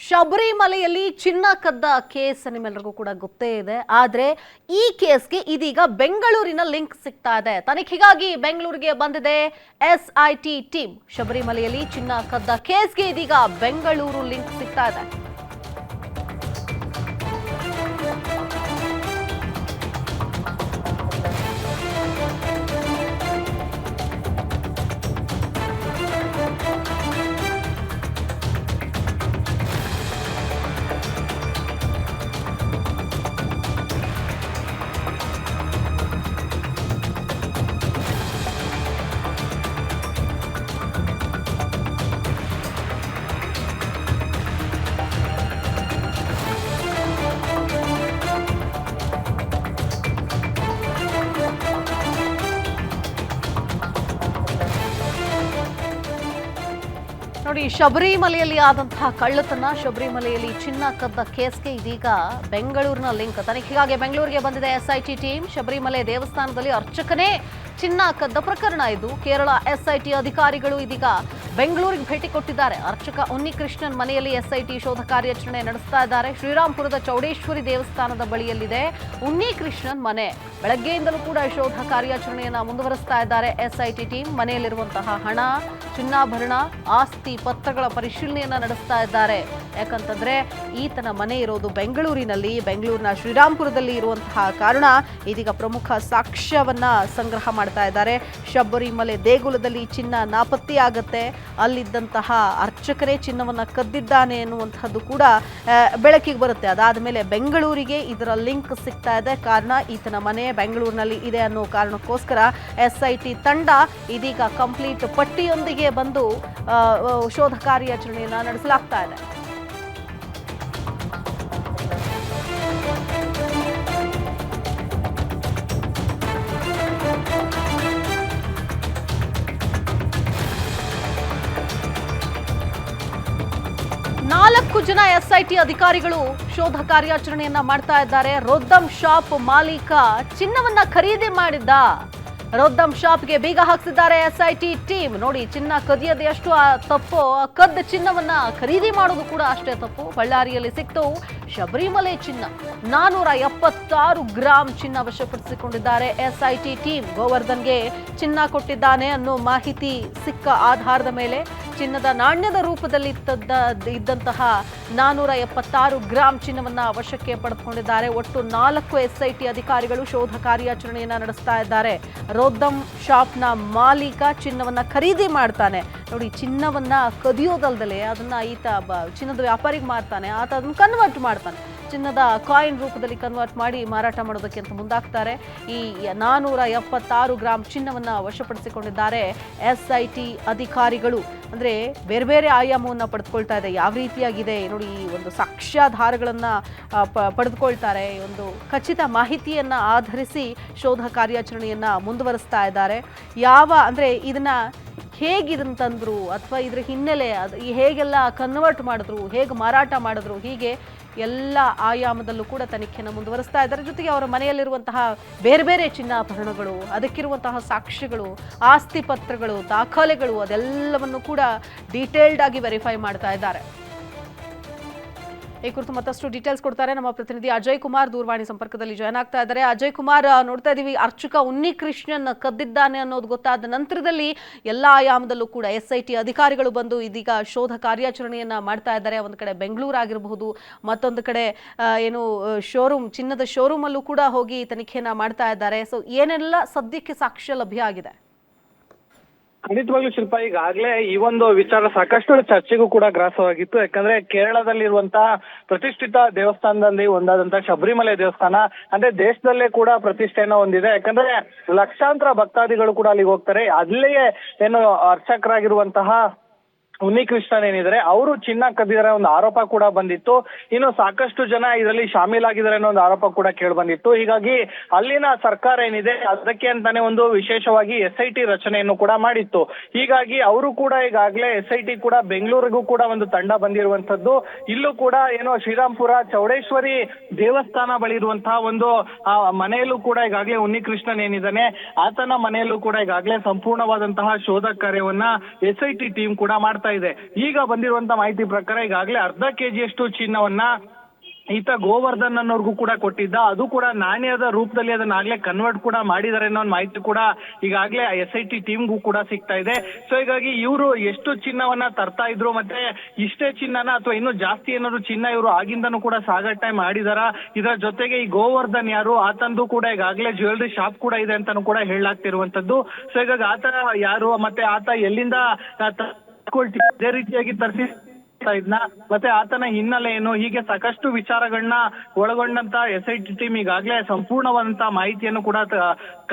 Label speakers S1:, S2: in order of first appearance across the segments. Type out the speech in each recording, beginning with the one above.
S1: ಶಬರಿಮಲೆಯಲ್ಲಿ ಚಿನ್ನ ಕದ್ದ ಕೇಸ್ ನಿಮ್ಮೆಲ್ಲರಿಗೂ ಕೂಡ ಗೊತ್ತೇ ಇದೆ. ಆದ್ರೆ ಈ ಕೇಸ್ಗೆ ಇದೀಗ ಬೆಂಗಳೂರಿನ ಲಿಂಕ್ ಸಿಗ್ತಾ ಇದೆ. ತನಿಖೆಗಾಗಿ ಬೆಂಗಳೂರಿಗೆ ಬಂದಿದೆ SIT ಟೀಮ್. ಶಬರಿಮಲೆಯಲ್ಲಿ ಚಿನ್ನ ಕದ್ದ ಕೇಸ್ಗೆ ಇದೀಗ ಬೆಂಗಳೂರು ಲಿಂಕ್ ಸಿಗ್ತಾ ಇದೆ. ನೋಡಿ, ಶಬರಿಮಲೆಯಲ್ಲಿ ಆದಂತಹ ಕಳ್ಳತನ, ಶಬರಿಮಲೆಯಲ್ಲಿ ಚಿನ್ನ ಕದ್ದ ಕೇಸ್ಗೆ ಇದೀಗ ಬೆಂಗಳೂರಿನ ಲಿಂಕ್. ತನಿಖೆಗಾಗಿ ಬೆಂಗಳೂರಿಗೆ ಬಂದಿದೆ SIT ಟೀಮ್. ಶಬರಿಮಲೆ ದೇವಸ್ಥಾನದಲ್ಲಿ ಅರ್ಚಕನೇ ಚಿನ್ನ ಕದ್ದ ಪ್ರಕರಣ ಇದು. ಕೇರಳ SIT ಅಧಿಕಾರಿಗಳು ಇದೀಗ ಬೆಂಗಳೂರಿಗೆ ಭೇಟಿ ಕೊಟ್ಟಿದ್ದಾರೆ. ಅರ್ಚಕ ಉನ್ನಿಕೃಷ್ಣನ್ ಮನೆಯಲ್ಲಿ SIT ಶೋಧ ಕಾರ್ಯಾಚರಣೆ ನಡೆಸ್ತಾ ಇದ್ದಾರೆ. ಶ್ರೀರಾಂಪುರದ ಚೌಡೇಶ್ವರಿ ದೇವಸ್ಥಾನದ ಬಳಿಯಲ್ಲಿದೆ ಉನ್ನಿಕೃಷ್ಣನ್ ಮನೆ. ಬೆಳಗ್ಗೆಯಿಂದಲೂ ಕೂಡ ಶೋಧ ಕಾರ್ಯಾಚರಣೆಯನ್ನ ಮುಂದುವರಿಸ್ತಾ ಇದ್ದಾರೆ SIT ಟೀಮ್. ಮನೆಯಲ್ಲಿರುವಂತಹ ಹಣ, ಚಿನ್ನಾಭರಣ, ಆಸ್ತಿ ಪತ್ರಗಳ ಪರಿಶೀಲನೆಯನ್ನ ನಡೆಸ್ತಾ ಇದ್ದಾರೆ. ಯಾಕಂತಂದ್ರೆ ಈತನ ಮನೆ ಇರೋದು ಬೆಂಗಳೂರಿನ ಶ್ರೀರಾಂಪುರದಲ್ಲಿ ಇರುವಂತಹ ಕಾರಣ ಇದೀಗ ಪ್ರಮುಖ ಸಾಕ್ಷ್ಯವನ್ನ ಸಂಗ್ರಹ ಮಾಡ್ತಾ ಇದ್ದಾರೆ. ಶಬರಿಮಲೆ ದೇಗುಲದಲ್ಲಿ ಚಿನ್ನ ನಾಪತ್ತೆಯಾಗತ್ತೆ, ಅಲ್ಲಿದ್ದಂತಹ ಅರ್ಚಕರೇ ಚಿನ್ನವನ್ನ ಕದ್ದಿದ್ದಾನೆ ಎನ್ನುವಂತಹದ್ದು ಕೂಡ ಬೆಳಕಿಗೆ ಬರುತ್ತೆ. ಅದಾದ ಮೇಲೆ ಬೆಂಗಳೂರಿಗೆ ಇದರ ಲಿಂಕ್ ಸಿಗ್ತಾ ಇದೆ. ಕಾರಣ ಈತನ ಮನೆ ಬೆಂಗಳೂರಿನಲ್ಲಿ ಇದೆ ಅನ್ನೋ ಕಾರಣಕ್ಕೋಸ್ಕರ SIT ತಂಡ ಇದೀಗ ಕಂಪ್ಲೀಟ್ ಪಟ್ಟಿಯೊಂದಿಗೆ ಬಂದು ಶೋಧ ಕಾರ್ಯಾಚರಣೆಯನ್ನ ನಡೆಸಲಾಗ್ತಾ ಇದೆ. ನಾಲ್ಕು ಜನ SIT ಅಧಿಕಾರಿಗಳು ಶೋಧ ಕಾರ್ಯಾಚರಣೆಯನ್ನ ಮಾಡ್ತಾ ಇದ್ದಾರೆ. ರೊದ್ದಂ ಶಾಪ್ ಮಾಲೀಕ ಚಿನ್ನವನ್ನ ಖರೀದಿ ಮಾಡಿದ್ದ. ರೊದ್ದಂ ಶಾಪ್ಗೆ ಬೀಗ ಹಾಕಿಸಿದ್ದಾರೆ SIT ಟೀಮ್. ನೋಡಿ, ಚಿನ್ನ ಕದಿಯದೆ ಎಷ್ಟು ತಪ್ಪು, ಕದ್ದ ಚಿನ್ನವನ್ನ ಖರೀದಿ ಮಾಡೋದು ಕೂಡ ಅಷ್ಟೇ ತಪ್ಪು. ಬಳ್ಳಾರಿಯಲ್ಲಿ ಸಿಕ್ತು ಶಬರಿಮಲೆ ಚಿನ್ನ. 476 ಗ್ರಾಂ ಚಿನ್ನ ವಶಪಡಿಸಿಕೊಂಡಿದ್ದಾರೆ SIT ಟೀಮ್. ಗೋವರ್ಧನ್ಗೆ ಚಿನ್ನ ಕೊಟ್ಟಿದ್ದಾನೆ ಅನ್ನೋ ಮಾಹಿತಿ ಸಿಕ್ಕ ಆಧಾರದ ಮೇಲೆ ಚಿನ್ನದ ನಾಣ್ಯದ ರೂಪದಲ್ಲಿ ಇದ್ದಂತಹ 476 ಗ್ರಾಂ ಚಿನ್ನವನ್ನ ವಶಕ್ಕೆ ಪಡೆದುಕೊಂಡಿದ್ದಾರೆ. ಒಟ್ಟು 4 SIT ಅಧಿಕಾರಿಗಳು ಶೋಧ ಕಾರ್ಯಾಚರಣೆಯನ್ನ ನಡೆಸ್ತಾ ಇದ್ದಾರೆ. ರೊದ್ದಂ ಶಾಪ್ನ ಮಾಲೀಕ ಚಿನ್ನವನ್ನ ಖರೀದಿ ಮಾಡ್ತಾನೆ. ನೋಡಿ, ಚಿನ್ನವನ್ನ ಕದಿಯೋದಲ್ದಲೆ ಅದನ್ನ ಈತ ಚಿನ್ನದ ವ್ಯಾಪಾರಿಗೆ ಮಾರ್ತಾನೆ. ಆತ ಅದನ್ನ ಕನ್ವರ್ಟ್ ಮಾಡ್ತಾನೆ, ಚಿನ್ನದ ಕಾಯಿನ್ ರೂಪದಲ್ಲಿ ಕನ್ವರ್ಟ್ ಮಾಡಿ ಮಾರಾಟ ಮಾಡೋದಕ್ಕೆ ಅಂತ ಮುಂದಾಗ್ತಾರೆ. ಈ 476 ಗ್ರಾಂ ಚಿನ್ನವನ್ನ ವಶಪಡಿಸಿಕೊಂಡಿದ್ದಾರೆ SIT ಅಧಿಕಾರಿಗಳು. ಅಂದ್ರೆ ಬೇರೆ ಬೇರೆ ಆಯಾಮವನ್ನ ಪಡೆದುಕೊಳ್ತಾ ಇದೆ. ಯಾವ ರೀತಿಯಾಗಿದೆ ನೋಡಿ, ಈ ಒಂದು ಸಾಕ್ಷ್ಯಾಧಾರಗಳನ್ನ ಪಡೆದುಕೊಳ್ತಾರೆ. ಒಂದು ಖಚಿತ ಮಾಹಿತಿಯನ್ನ ಆಧರಿಸಿ ಶೋಧ ಕಾರ್ಯಾಚರಣೆಯನ್ನ ಮುಂದುವರಿಸ್ತಾ ಇದ್ದಾರೆ. ಅಂದ್ರೆ ಇದನ್ನ ಹೇಗಿದಂತಂದ್ರು ಅಥವಾ ಇದ್ರ ಹಿನ್ನೆಲೆ ಹೇಗೆಲ್ಲ ಕನ್ವರ್ಟ್ ಮಾಡಿದ್ರು, ಹೇಗೆ ಮಾರಾಟ ಮಾಡಿದ್ರು, ಹೀಗೆ ಎಲ್ಲ ಆಯಾಮದಲ್ಲೂ ಕೂಡ ತನಿಖೆಯನ್ನು ಮುಂದುವರಿಸ್ತಾ ಇದ್ದಾರೆ. ಜೊತೆಗೆ ಅವರ ಮನೆಯಲ್ಲಿರುವಂತಹ ಬೇರೆ ಬೇರೆ ಚಿನ್ನಾಭರಣಗಳು, ಅದಕ್ಕಿರುವಂತಹ ಸಾಕ್ಷ್ಯಗಳು, ಆಸ್ತಿ ಪತ್ರಗಳು, ದಾಖಲೆಗಳು ಅದೆಲ್ಲವನ್ನು ಕೂಡ ಡೀಟೇಲ್ಡ್ ಆಗಿ ವೆರಿಫೈ ಮಾಡ್ತಾ ಇದ್ದಾರೆ. ಈ ಕುರಿತು ಮತ್ತಷ್ಟು ಡೀಟೇಲ್ಸ್ ಕೊಡ್ತಾರೆ ನಮ್ಮ ಪ್ರತಿನಿಧಿ ಅಜಯ್ ಕುಮಾರ್. ದೂರವಾಣಿ ಸಂಪರ್ಕದಲ್ಲಿ ಜಾಯ್ನ್ ಆಗ್ತಾ ಇದ್ದಾರೆ. ಅಜಯ್ ಕುಮಾರ್, ನೋಡ್ತಾ ಇದೀವಿ ಅರ್ಚಕ ಉನ್ನಿಕೃಷ್ಣನ್ ಕದ್ದಿದ್ದಾನೆ ಅನ್ನೋದು ಗೊತ್ತಾದ ನಂತರದಲ್ಲಿ ಎಲ್ಲಾ ಆಯಾಮದಲ್ಲೂ ಕೂಡ SIT ಅಧಿಕಾರಿಗಳು ಬಂದು ಇದೀಗ ಶೋಧ ಕಾರ್ಯಾಚರಣೆಯನ್ನ ಮಾಡ್ತಾ ಇದ್ದಾರೆ. ಒಂದು ಕಡೆ ಬೆಂಗಳೂರು ಆಗಿರಬಹುದು, ಮತ್ತೊಂದು ಕಡೆ ಚಿನ್ನದ ಶೋರೂಮ್ ಅಲ್ಲೂ ಕೂಡ ಹೋಗಿ ತನಿಖೆಯನ್ನ ಮಾಡ್ತಾ ಇದ್ದಾರೆ. ಸೊ ಏನೆಲ್ಲ ಸದ್ಯಕ್ಕೆ ಸಾಕ್ಷ್ಯ ಲಭ್ಯ ಆಗಿದೆ?
S2: ಖಂಡಿತವಾಗ್ಲೂ ಶಿಲ್ಪ, ಈಗಾಗಲೇ ಈ ಒಂದು ವಿಚಾರ ಸಾಕಷ್ಟು ಚರ್ಚೆಗೂ ಕೂಡ ಗ್ರಾಸವಾಗಿತ್ತು. ಯಾಕಂದ್ರೆ ಕೇರಳದಲ್ಲಿರುವಂತಹ ಪ್ರತಿಷ್ಠಿತ ದೇವಸ್ಥಾನದಲ್ಲಿ ಒಂದಾದಂತಹ ಶಬರಿಮಲೆ ದೇವಸ್ಥಾನ ಅಂದ್ರೆ ದೇಶದಲ್ಲೇ ಕೂಡ ಪ್ರತಿಷ್ಠೆಯನ್ನು ಹೊಂದಿದೆ. ಯಾಕಂದ್ರೆ ಲಕ್ಷಾಂತರ ಭಕ್ತಾದಿಗಳು ಕೂಡ ಅಲ್ಲಿಗೆ ಹೋಗ್ತಾರೆ. ಅಲ್ಲಿಯೇ ಏನು ಅರ್ಚಕರಾಗಿರುವಂತಹ ಉನ್ನಿಕೃಷ್ಣನ್ ಏನಿದ್ದಾರೆ ಅವರು ಚಿನ್ನ ಕದ್ದಿದ್ದಾರೆ ಒಂದು ಆರೋಪ ಕೂಡ ಬಂದಿತ್ತು. ಇನ್ನು ಸಾಕಷ್ಟು ಜನ ಇದರಲ್ಲಿ ಶಾಮೀಲಾಗಿದ್ದಾರೆ ಅನ್ನೋ ಒಂದು ಆರೋಪ ಕೂಡ ಕೇಳಿ ಬಂದಿತ್ತು. ಹೀಗಾಗಿ ಅಲ್ಲಿನ ಸರ್ಕಾರ ಏನಿದೆ ಅದಕ್ಕೆ ಅಂತಾನೆ ಒಂದು ವಿಶೇಷವಾಗಿ SIT ರಚನೆಯನ್ನು ಕೂಡ ಮಾಡಿತ್ತು. ಹೀಗಾಗಿ ಅವರು ಕೂಡ ಈಗಾಗಲೇ SIT ಕೂಡ ಬೆಂಗಳೂರಿಗೂ ಕೂಡ ಒಂದು ತಂಡ ಬಂದಿರುವಂತದ್ದು. ಇಲ್ಲೂ ಕೂಡ ಏನೋ ಶ್ರೀರಾಂಪುರ ಚೌಡೇಶ್ವರಿ ದೇವಸ್ಥಾನ ಬಳಿ ಇರುವಂತಹ ಒಂದು ಮನೆಯಲ್ಲೂ ಕೂಡ ಈಗಾಗಲೇ ಉನ್ನಿಕೃಷ್ಣನ್ ಏನಿದ್ದಾನೆ ಆತನ ಮನೆಯಲ್ಲೂ ಕೂಡ ಈಗಾಗಲೇ ಸಂಪೂರ್ಣವಾದಂತಹ ಶೋಧ ಕಾರ್ಯವನ್ನ SIT ಟೀಮ್ ಕೂಡ ಮಾಡ್ತಾ ಆಗ್ತಾ ಇದೆ. ಈಗ ಬಂದಿರುವಂತ ಮಾಹಿತಿ ಪ್ರಕಾರ ಈಗಾಗಲೇ ಅರ್ಧ ಕೆಜಿಯಷ್ಟು ಚಿನ್ನವನ್ನ ಈತ ಗೋವರ್ಧನ್ ಅನ್ನೋರ್ಗೂ ಕೂಡ ಕೊಟ್ಟಿದ್ದ. ಅದು ಕೂಡ ನಾಣ್ಯದ ರೂಪದಲ್ಲಿ ಅದನ್ನಾಗ್ಲೇ ಕನ್ವರ್ಟ್ ಕೂಡ ಮಾಡಿದ್ದಾರೆ ಅನ್ನೋ ಒಂದು ಮಾಹಿತಿ ಕೂಡ ಈಗಾಗಲೇ SIT ಟೀಮ್ಗೂ ಕೂಡ ಸಿಗ್ತಾ ಇದೆ. ಸೊ ಹೀಗಾಗಿ ಇವರು ಎಷ್ಟು ಚಿನ್ನವನ್ನ ತರ್ತಾ ಇದ್ರು, ಮತ್ತೆ ಇಷ್ಟೇ ಚಿನ್ನನ ಅಥವಾ ಇನ್ನೂ ಜಾಸ್ತಿ ಏನಾದ್ರು ಚಿನ್ನ ಇವರು ಆಗಿಂದನೂ ಕೂಡ ಸಾಗಾಟ ಮಾಡಿದಾರ. ಇದರ ಜೊತೆಗೆ ಈ ಗೋವರ್ಧನ್ ಯಾರು, ಆತಂದು ಕೂಡ ಈಗಾಗಲೇ ಜ್ಯುವೆಲ್ರಿ ಶಾಪ್ ಕೂಡ ಇದೆ ಅಂತಾನು ಕೂಡ ಹೇಳಲಾಗ್ತಿರುವಂತದ್ದು. ಸೊ ಹೀಗಾಗಿ ಆತ ಯಾರು, ಮತ್ತೆ ಆತ ಎಲ್ಲಿಂದ ಇದೇ ರೀತಿಯಾಗಿ ತರಿಸಿ ಇದ್ನ, ಮತ್ತೆ ಆತನ ಹಿನ್ನೆಲೆ ಏನು, ಹೀಗೆ ಸಾಕಷ್ಟು ವಿಚಾರಗಳನ್ನ ಒಳಗೊಂಡಂತ SIT ಟೀಮ್ ಈಗಾಗಲೇ ಸಂಪೂರ್ಣವಾದಂತ ಮಾಹಿತಿಯನ್ನು ಕೂಡ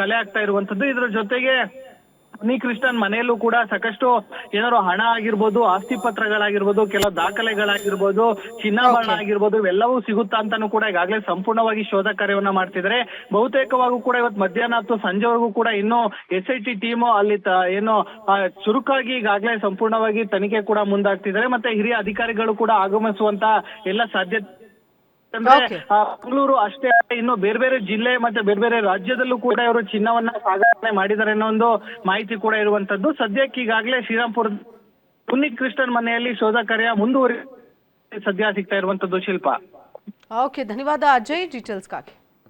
S2: ಕಲೆ ಆಗ್ತಾ ಇರುವಂತದ್ದು. ಇದ್ರ ಜೊತೆಗೆ ಉನ್ನಿಕೃಷ್ಣನ್ ಮನೆಯಲ್ಲೂ ಕೂಡ ಸಾಕಷ್ಟು ಏನಾದ್ರು ಹಣ ಆಗಿರ್ಬೋದು, ಆಸ್ತಿ ಪತ್ರಗಳಾಗಿರ್ಬೋದು, ಕೆಲವು ದಾಖಲೆಗಳಾಗಿರ್ಬೋದು, ಚಿನ್ನಾಭರಣ ಆಗಿರ್ಬೋದು, ಇವೆಲ್ಲವೂ ಸಿಗುತ್ತಾ ಅಂತಾನು ಕೂಡ ಈಗಾಗಲೇ ಸಂಪೂರ್ಣವಾಗಿ ಶೋಧ ಕಾರ್ಯವನ್ನ ಮಾಡ್ತಿದ್ದಾರೆ. ಬಹುತೇಕವಾಗೂ ಕೂಡ ಇವತ್ತು ಮಧ್ಯಾಹ್ನ ಅಥವಾ ಸಂಜೆವರೆಗೂ ಕೂಡ ಇನ್ನು SIT ಟೀಮು ಅಲ್ಲಿ ಏನು ಚುರುಕಾಗಿ ಈಗಾಗಲೇ ಸಂಪೂರ್ಣವಾಗಿ ತನಿಖೆ ಕೂಡ ಮುಂದಾಗ್ತಿದ್ದಾರೆ. ಮತ್ತೆ ಹಿರಿಯ ಅಧಿಕಾರಿಗಳು ಕೂಡ ಆಗಮಿಸುವಂತ ಎಲ್ಲ ಸಾಧ್ಯತೆ ಅಂದ್ರೆ ಮಂಗಳೂರು ಅಷ್ಟೇ ಇನ್ನು ಬೇರೆ ಬೇರೆ ಜಿಲ್ಲೆ ಮತ್ತೆ ಬೇರೆ ಬೇರೆ ರಾಜ್ಯದಲ್ಲೂ ಕೂಡ ಇವರು ಚಿನ್ನವನ್ನ ಸಾಗಣೆ ಮಾಡಿದ್ದಾರೆ ಅನ್ನೋ ಒಂದು ಮಾಹಿತಿ ಕೂಡ ಇರುವಂತದ್ದು. ಸದ್ಯಕ್ಕೆ ಈಗಾಗಲೇ ಶ್ರೀರಾಮ್ಪುರದ ಉನ್ನಿಕೃಷ್ಣನ್ ಮನೆಯಲ್ಲಿ ಶೋಧ ಕಾರ್ಯ ಮುಂದುವರಿ ಸದ್ಯ ಸಿಗ್ತಾ ಇರುವಂತದ್ದು. ಶಿಲ್ಪ.
S1: ಓಕೆ, ಧನ್ಯವಾದ ಅಜಯ್ ಡೀಟೇಲ್ಸ್ಗಾಗಿ.